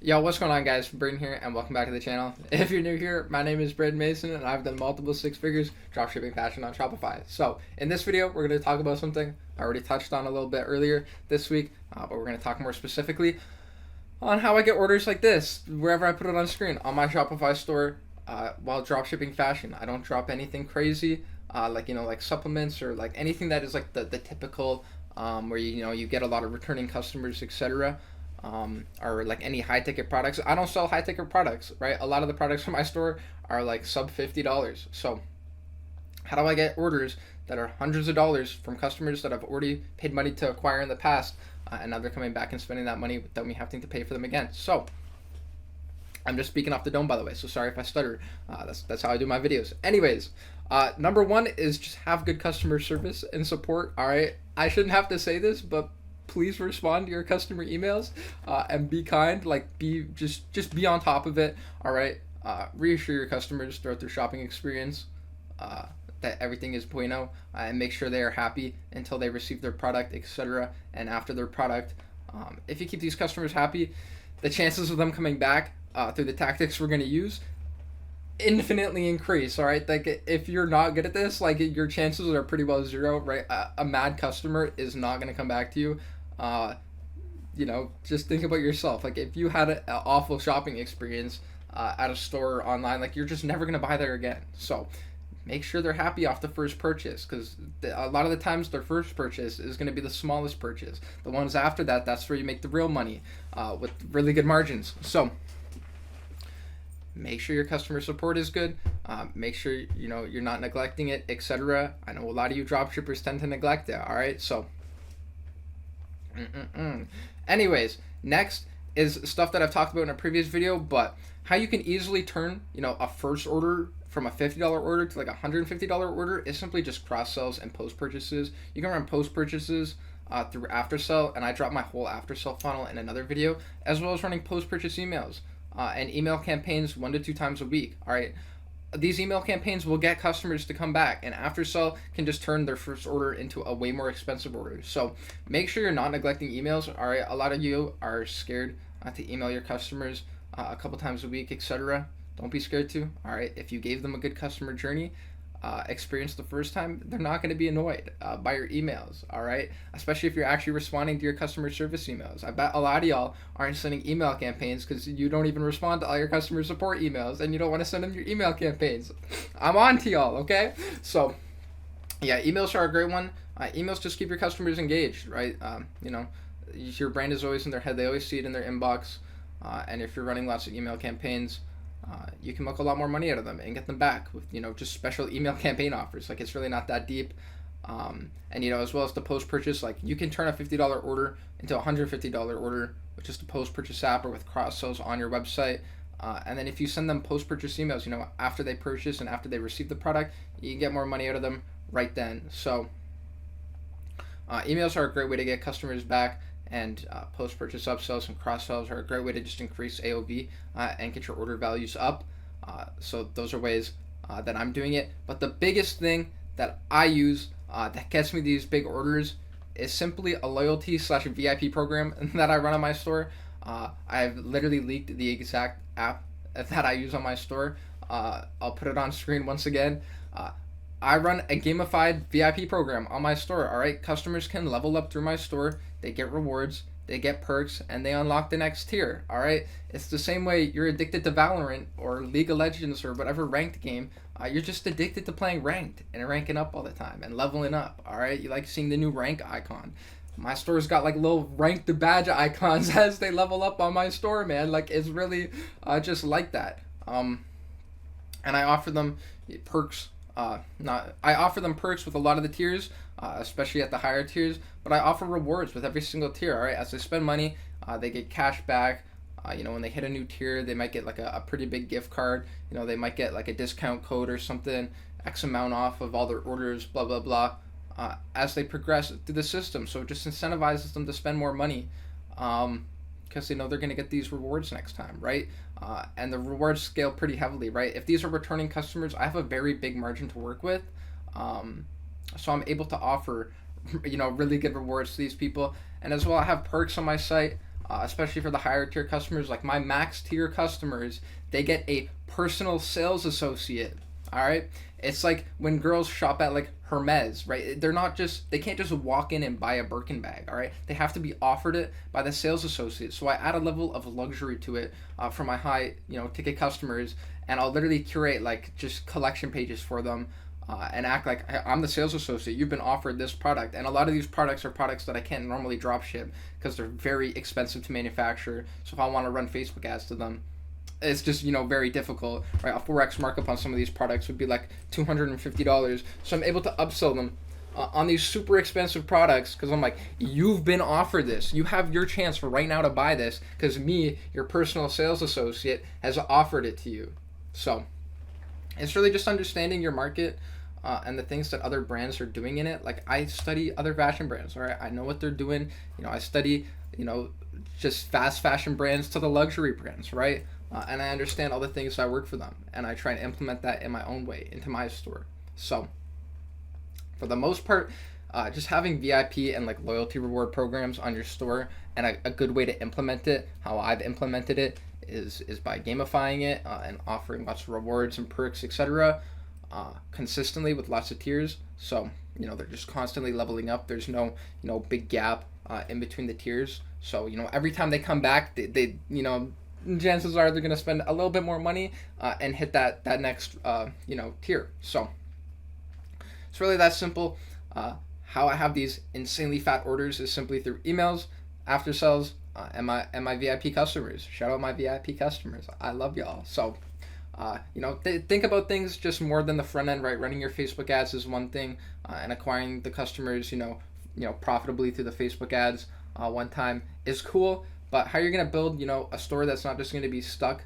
Yo, what's going on, guys? Braden here, and welcome back to the channel. If you're new here, my name is Braden Mason, and I've done multiple six figures dropshipping fashion on Shopify. So, in this video, we're going to talk about something I already touched on a little bit earlier this week, but we're going to talk more specifically on how I get orders like this, wherever I put it on screen, on my Shopify store, while dropshipping fashion. I don't drop anything crazy, like supplements or like anything that is like the typical, where you get a lot of returning customers, etc. Or like any high ticket products. I don't sell high ticket products, right? A lot of the products from my store are like sub $50. So how do I get orders that are hundreds of dollars from customers that I've already paid money to acquire in the past, and now they're coming back and spending that money without me having to pay for them again? So I'm just speaking off the dome, by the way, so sorry if I stutter. That's how I do my videos. Anyways, number one is just have good customer service and support. All right, I shouldn't have to say this, but please respond to your customer emails, and be kind. Like, just be on top of it. All right, reassure your customers throughout their shopping experience that everything is bueno, and make sure they are happy until they receive their product, etc. And after their product, if you keep these customers happy, the chances of them coming back through the tactics we're going to use infinitely increase. All right, like if you're not good at this, like your chances are pretty well zero, right? A mad customer is not going to come back to you. Just think about yourself. Like, if you had an awful shopping experience at a store or online, like, you're just never going to buy there again. So make sure they're happy off the first purchase, because a lot of the times their first purchase is going to be the smallest purchase. The ones after that, that's where you make the real money, with really good margins. So make sure your customer support is good. Make sure you're not neglecting it, etc. I know a lot of you dropshippers tend to neglect it. All right, so anyways, next is stuff that I've talked about in a previous video, but how you can easily turn a first order from a $50 order to like a $150 order is simply just cross sells and post purchases. You can run post purchases through after sell, and I dropped my whole after sell funnel in another video, as well as running post purchase emails and email campaigns 1 to 2 times a week. All right, these email campaigns will get customers to come back, and after sell can just turn their first order into a way more expensive order. So make sure you're not neglecting emails. All right, a lot of you are scared to email your customers a couple times a week, etc. Don't be scared to. All right, if you gave them a good customer journey experience the first time, they're not going to be annoyed by your emails. All right, especially if you're actually responding to your customer service emails. I bet a lot of y'all aren't sending email campaigns because you don't even respond to all your customer support emails, and you don't want to send them your email campaigns. I'm on to y'all. Okay, so yeah, emails are a great one. Emails just keep your customers engaged, right? Your brand is always in their head. They always see it in their inbox, and if you're running lots of email campaigns, you can milk a lot more money out of them and get them back with just special email campaign offers. Like, it's really not that deep. And as well as the post purchase, like, you can turn a $50 order into a $150 order with just a post purchase app or with cross sells on your website. And then if you send them post purchase emails, after they purchase and after they receive the product, you can get more money out of them right then. So emails are a great way to get customers back, and post-purchase upsells and cross-sells are a great way to just increase AOV and get your order values up. So those are ways that I'm doing it. But the biggest thing that I use that gets me these big orders is simply a loyalty/VIP program that I run on my store. I've literally leaked the exact app that I use on my store. I'll put it on screen once again. I run a gamified VIP program on my store. All right, customers can level up through my store. They get rewards, they get perks, and they unlock the next tier. All right, it's the same way you're addicted to Valorant or League of Legends or whatever ranked game. You're just addicted to playing ranked and ranking up all the time and leveling up. All right, you like seeing the new rank icon. My store's got like little ranked badge icons as they level up on my store, man. Like, it's really just like that. And I offer them perks. I offer them perks with a lot of the tiers, especially at the higher tiers, but I offer rewards with every single tier. All right, as they spend money, they get cash back. When they hit a new tier, they might get like a pretty big gift card. They might get like a discount code or something, X amount off of all their orders, blah blah blah, as they progress through the system. So it just incentivizes them to spend more money, because they know they're going to get these rewards next time, right? And the rewards scale pretty heavily, right? If these are returning customers, I have a very big margin to work with. So I'm able to offer, really good rewards to these people. And as well, I have perks on my site especially for the higher tier customers. Like my max tier customers, they get a personal sales associate. All right, it's like when girls shop at like Hermes, right? They can't just walk in and buy a Birkin bag. All right, they have to be offered it by the sales associate. So I add a level of luxury to it for my high, ticket customers, and I'll literally curate like just collection pages for them. And act like I'm the sales associate. You've been offered this product, and a lot of these products are products that I can't normally drop ship because they're very expensive to manufacture. So if I want to run Facebook ads to them, it's just very difficult, right? A 4x markup on some of these products would be like $250. So I'm able to upsell them on these super expensive products because I'm like, you've been offered this. You have your chance for right now to buy this because me, your personal sales associate, has offered it to you. So it's really just understanding your market and the things that other brands are doing in it. Like I study other fashion brands, all right? I know what they're doing. I study, just fast fashion brands to the luxury brands, right? And I understand all the things that work for them, and I try and implement that in my own way into my store. So for the most part, just having VIP and like loyalty reward programs on your store, and a good way to implement it, how I've implemented it, is by gamifying it and offering lots of rewards and perks, etc. Consistently with lots of tiers. So they're just constantly leveling up. There's no big gap in between the tiers. So every time they come back, they chances are they're gonna spend a little bit more money and hit that next tier. So it's really that simple. How I have these insanely fat orders is simply through emails, after sales, and my VIP customers. Shout out my VIP customers. I love y'all. So think about things just more than the front end, right? Running your Facebook ads is one thing, and acquiring the customers, profitably through the Facebook ads one time is cool. But how you're gonna build, a store that's not just gonna be stuck,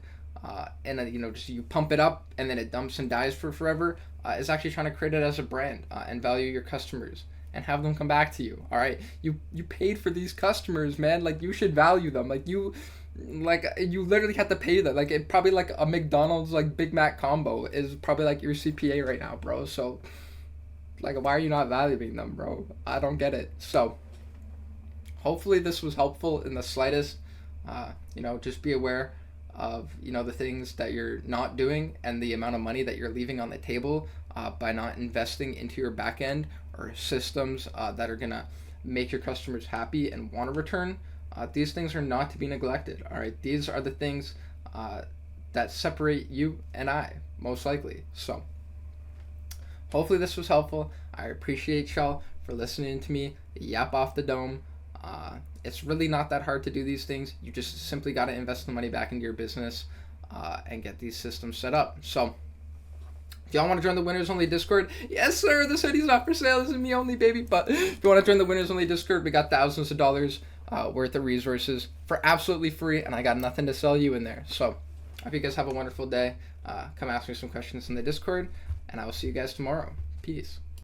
and just you pump it up and then it dumps and dies for forever, is actually trying to create it as a brand and value your customers and have them come back to you. All right, you paid for these customers, man. Like you should value them. You literally have to pay them. Like it probably like a McDonald's like Big Mac combo is probably like your CPA right now, bro. So like why are you not valuing them, bro? I don't get it. So hopefully this was helpful in the slightest. Just be aware of the things that you're not doing and the amount of money that you're leaving on the table by not investing into your back end or systems that are gonna make your customers happy and want to return. These things are not to be neglected. All right, these are the things that separate you and I most likely. So hopefully this was helpful. I appreciate y'all for listening to me yap off the dome. It's really not that hard to do these things. You just simply got to invest the money back into your business and get these systems set up. So if y'all want to join the Winners Only Discord, yes sir, this hoodie's not for sale. This is me only, baby. But if you want to join the Winners Only Discord, we got thousands of dollars worth of resources for absolutely free, and I got nothing to sell you in there. So I hope you guys have a wonderful day. Come ask me some questions in the Discord, and I will see you guys tomorrow. Peace.